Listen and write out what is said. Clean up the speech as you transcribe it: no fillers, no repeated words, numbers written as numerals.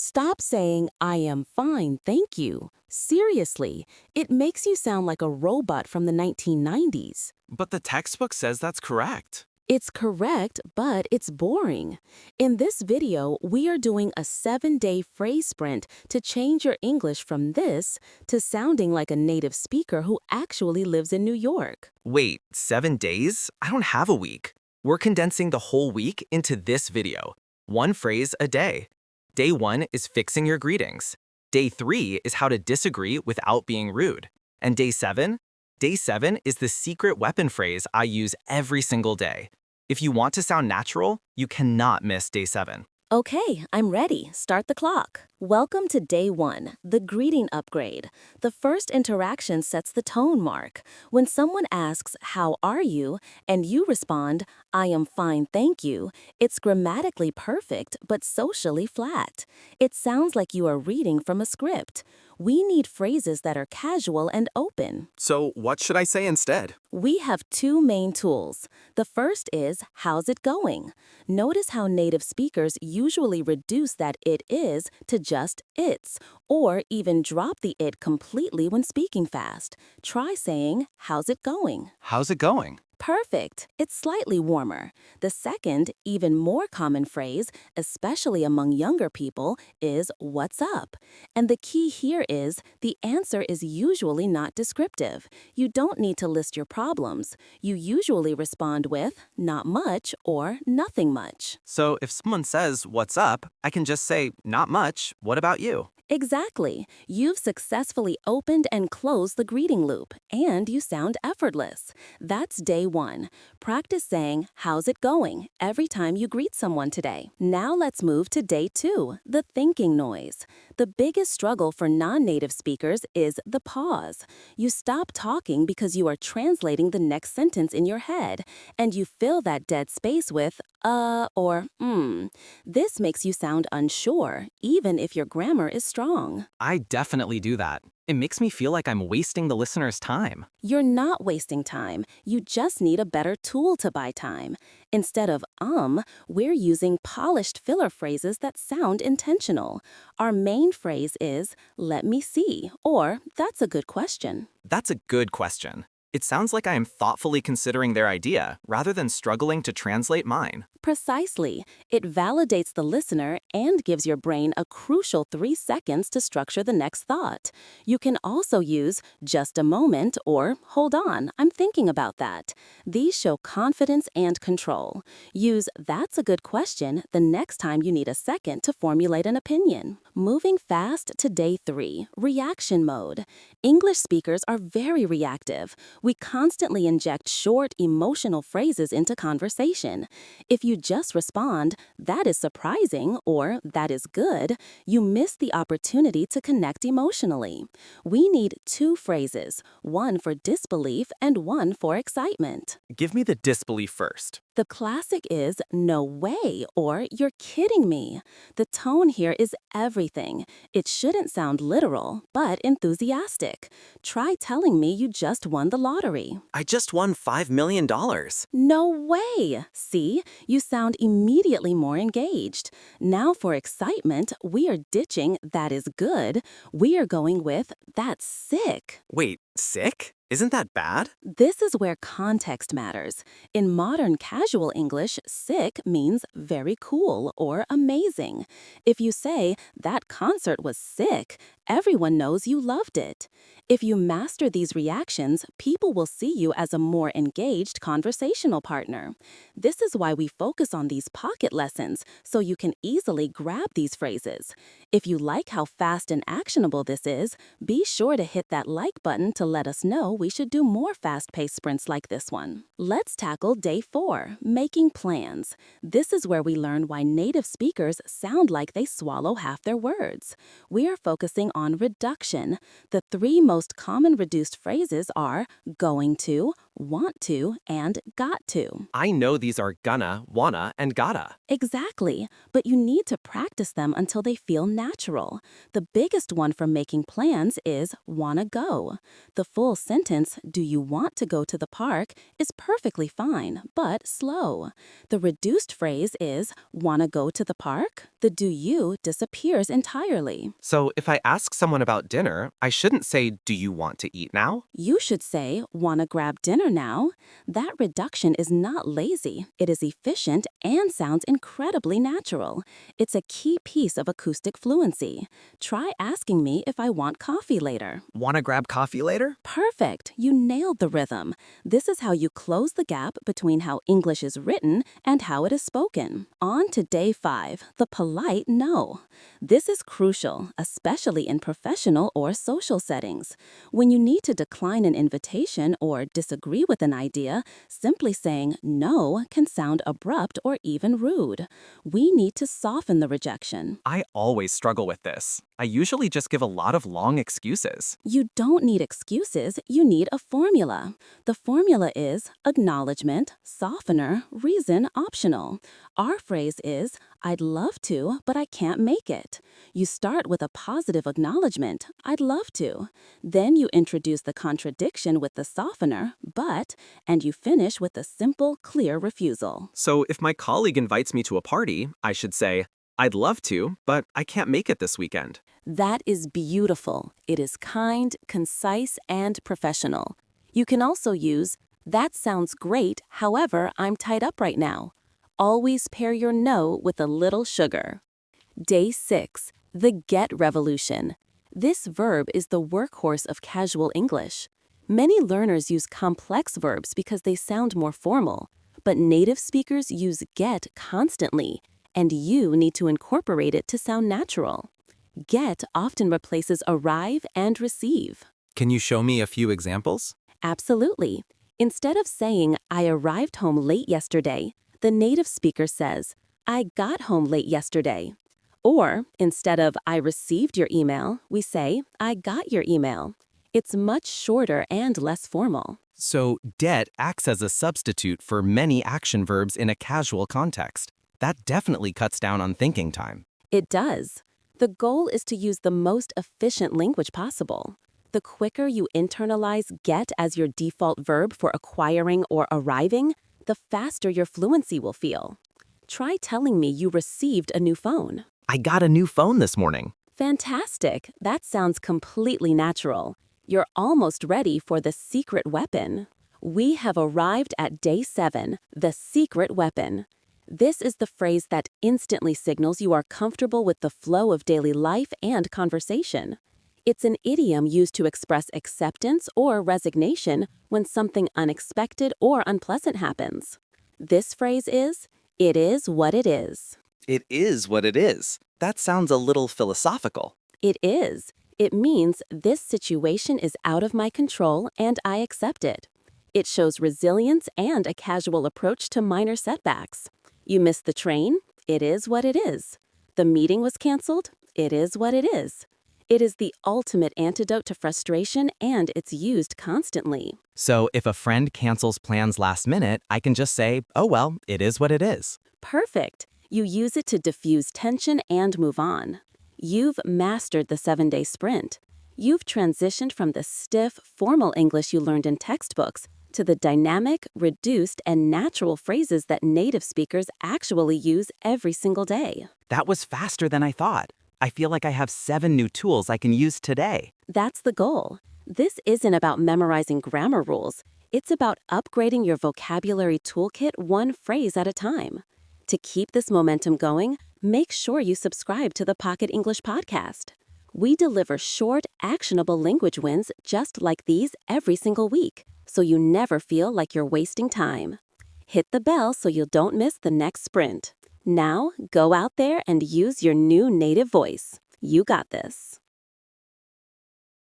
Stop saying, I am fine, thank you. Seriously, it makes you sound like a robot from the 1990s. But the textbook says that's correct. It's correct, but it's boring. In this video, we are doing a 7-day phrase sprint to change your English from this to sounding like a native speaker who actually lives in New York. Wait, 7 days? I don't have a week. We're condensing the whole week into this video. One phrase a day. Day 1 is fixing your greetings. Day 3 is how to disagree without being rude. And day 7? Day 7 is the secret weapon phrase I use every single day. If you want to sound natural, you cannot miss day 7. Okay, I'm ready. Start the clock. Welcome to day 1, the greeting upgrade. The first interaction sets the tone mark. When someone asks, "How are you?" and you respond, "I am fine, thank you," it's grammatically perfect but socially flat. It sounds like you are reading from a script. We need phrases that are casual and open. So what should I say instead? We have two main tools. The first is, how's it going? Notice how native speakers usually reduce that it is to just it's, or even drop the it completely when speaking fast. Try saying, how's it going? How's it going? Perfect. It's slightly warmer. The second, even more common phrase, especially among younger people, is what's up? And the key here is the answer is usually not descriptive. You don't need to list your problems. You usually respond with not much or nothing much. So if someone says, what's up, I can just say, not much, what about you? Exactly. You've successfully opened and closed the greeting loop, and you sound effortless. That's day 1. Practice saying, how's it going, every time you greet someone today. Now let's move to day 2, the thinking noise. The biggest struggle for non-native speakers is the pause. You stop talking because you are translating the next sentence in your head, and you fill that dead space with, or This makes you sound unsure, even if your grammar is strong. I definitely do that. It makes me feel like I'm wasting the listener's time. You're not wasting time. You just need a better tool to buy time. Instead of we're using polished filler phrases that sound intentional. Our main phrase is, let me see, or that's a good question. That's a good question. It sounds like I am thoughtfully considering their idea rather than struggling to translate mine. Precisely. It validates the listener and gives your brain a crucial 3 seconds to structure the next thought. You can also use just a moment or hold on, I'm thinking about that. These show confidence and control. Use that's a good question the next time you need a second to formulate an opinion. Moving fast to day 3, reaction mode. English speakers are very reactive. We constantly inject short, emotional phrases into conversation. If you just respond, that is surprising, or that is good, you miss the opportunity to connect emotionally. We need 2 phrases, one for disbelief and one for excitement. Give me the disbelief first. The classic is no way or you're kidding me. The tone here is everything. It shouldn't sound literal, but enthusiastic. Try telling me you just won the lottery. I just won $5 million. No way! See, you sound immediately more engaged. Now for excitement, we are ditching that is good. We are going with that's sick. Wait, sick? Isn't that bad? This is where context matters. In modern casual English, sick means very cool or amazing. If you say, that concert was sick, everyone knows you loved it. If you master these reactions, people will see you as a more engaged conversational partner. This is why we focus on these pocket lessons, so you can easily grab these phrases. If you like how fast and actionable this is, be sure to hit that like button to let us know we should do more fast-paced sprints like this one. Let's tackle day 4, making plans. This is where we learn why native speakers sound like they swallow half their words. We are focusing on reduction. The 3 most common reduced phrases are going to, want to and got to. I know these are gonna, wanna, and gotta. Exactly, but you need to practice them until they feel natural. The biggest one for making plans is wanna go. The full sentence, do you want to go to the park, is perfectly fine, but slow. The reduced phrase is wanna go to the park? The do you disappears entirely. So if I ask someone about dinner, I shouldn't say, do you want to eat now? You should say, wanna grab dinner now? That reduction is not lazy. It is efficient and sounds incredibly natural. It's a key piece of acoustic fluency. Try asking me if I want coffee later. Wanna grab coffee later? Perfect. You nailed the rhythm. This is how you close the gap between how English is written and how it is spoken. On to day 5, the polite no. This is crucial, especially in professional or social settings. When you need to decline an invitation or disagree with an idea, simply saying no can sound abrupt or even rude. We need to soften the rejection. I always struggle with this. I usually just give a lot of long excuses. You don't need excuses, you need a formula. The formula is acknowledgement, softener, reason optional. Our phrase is, I'd love to, but I can't make it. You start with a positive acknowledgement, I'd love to. Then you introduce the contradiction with the softener, but, and you finish with a simple, clear refusal. So if my colleague invites me to a party, I should say, I'd love to, but I can't make it this weekend. That is beautiful. It is kind, concise, and professional. You can also use, that sounds great, however, I'm tied up right now. Always pair your no with a little sugar. Day 6, the get revolution. This verb is the workhorse of casual English. Many learners use complex verbs because they sound more formal, but native speakers use get constantly, and you need to incorporate it to sound natural. Get often replaces arrive and receive. Can you show me a few examples? Absolutely. Instead of saying, I arrived home late yesterday, the native speaker says, I got home late yesterday. Or, instead of, I received your email, we say, I got your email. It's much shorter and less formal. So, get acts as a substitute for many action verbs in a casual context. That definitely cuts down on thinking time. It does. The goal is to use the most efficient language possible. The quicker you internalize get as your default verb for acquiring or arriving, the faster your fluency will feel. Try telling me you received a new phone. I got a new phone this morning. Fantastic. That sounds completely natural. You're almost ready for the secret weapon. We have arrived at day 7, the secret weapon. This is the phrase that instantly signals you are comfortable with the flow of daily life and conversation. It's an idiom used to express acceptance or resignation when something unexpected or unpleasant happens. This phrase is, it is what it is. It is what it is. That sounds a little philosophical. It is. It means this situation is out of my control and I accept it. It shows resilience and a casual approach to minor setbacks. You missed the train? It is what it is. The meeting was canceled? It is what it is. It is the ultimate antidote to frustration and it's used constantly. So if a friend cancels plans last minute, I can just say, oh well, it is what it is. Perfect. You use it to diffuse tension and move on. You've mastered the 7-day sprint. You've transitioned from the stiff, formal English you learned in textbooks to the dynamic, reduced, and natural phrases that native speakers actually use every single day. That was faster than I thought. I feel like I have 7 new tools I can use today. That's the goal. This isn't about memorizing grammar rules. It's about upgrading your vocabulary toolkit one phrase at a time. To keep this momentum going, make sure you subscribe to the Pocket English podcast. We deliver short, actionable language wins just like these every single week, so you never feel like you're wasting time. Hit the bell so you don't miss the next sprint. Now, go out there and use your new native voice. You got this.